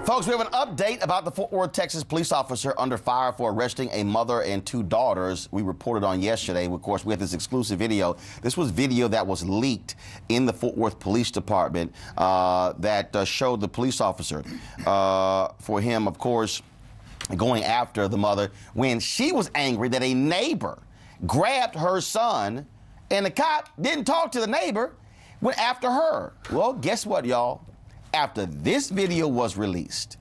Folks, we have an update about the Fort Worth, Texas police officer under fire for arresting a mother and two daughters. We reported on yesterday. Of course, we had this exclusive video. This was video that was leaked in the Fort Worth Police Department that showed the police officer for him, of course, going after the mother when she was angry that a neighbor grabbed her son and the cop didn't talk to the neighbor, went after her. Well, guess what, y'all? After this video was released,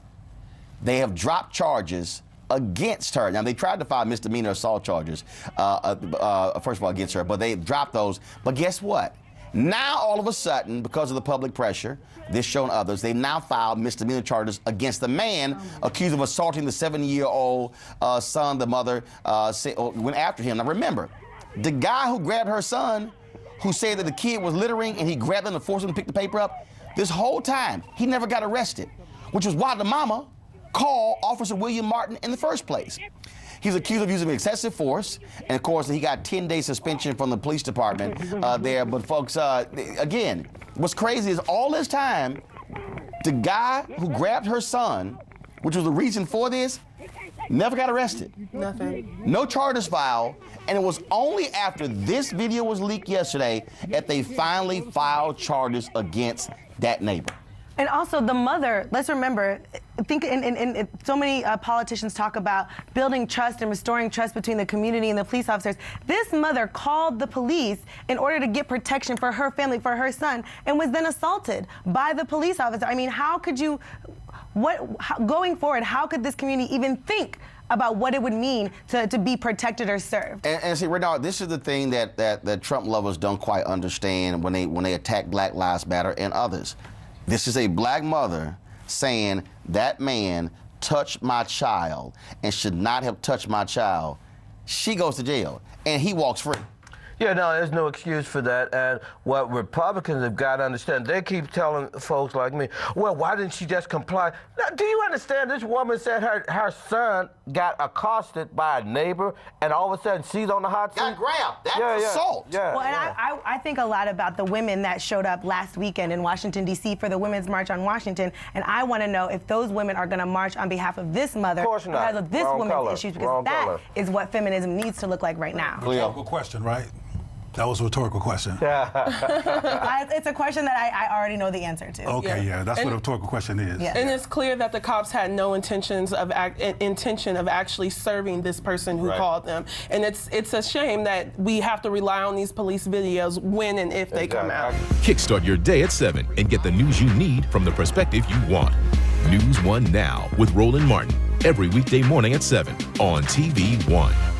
they have dropped charges against her. Now, they tried to file misdemeanor assault charges, first of all, against her, but they dropped those. But guess what? Now, all of a sudden, because of the public pressure, this show and others, they've now filed misdemeanor charges against the man accused of assaulting the 7-year-old son. The mother went after him. Now, remember, the guy who grabbed her son, who said that the kid was littering and he grabbed him and forced him to pick the paper up, this whole time, he never got arrested, which was why the mama called Officer Roland Martin in the first place. He's accused of using excessive force, and of course, he got 10-day suspension from the police department there. But folks, again, what's crazy is all this time, the guy who grabbed her son, which was the reason for this, never got arrested. Nothing. No charges filed, and it was only after this video was leaked yesterday that they finally filed charges against that neighbor. And also the mother, let's remember, think in so many politicians talk about building trust and restoring trust between the community and the police officers. This mother called the police in order to get protection for her family, for her son, and was then assaulted by the police officer. I mean, how could you, going forward, how could this community even think about what it would mean to be protected or served? And see, right now, this is the thing that Trump lovers don't quite understand when they attack Black Lives Matter and others. This is a black mother saying that man touched my child and should not have touched my child. She goes to jail, and he walks free. Yeah, no, there's no excuse for that. And what Republicans have got to understand, they keep telling folks like me, well, why didn't she just comply? Now, do you understand this woman said her son got accosted by a neighbor, and all of a sudden she's on the hot seat? Got grabbed. That's assault. Yeah, well, and I think a lot about the women that showed up last weekend in Washington, D.C. for the Women's March on Washington, and I want to know if those women are going to march on behalf of this mother because of this woman's issues, because that is what feminism needs to look like right now. Rhetorical question, right? That was a rhetorical question. It's a question that I already know the answer to. Okay, yeah, that's what a rhetorical question is. Yeah. And it's clear that the cops had no intention of actually serving this person who called them. And it's a shame that we have to rely on these police videos when and if they come out. Kickstart your day at 7 and get the news you need from the perspective you want. NewsOne Now with Roland Martin, every weekday morning at 7 on TV1.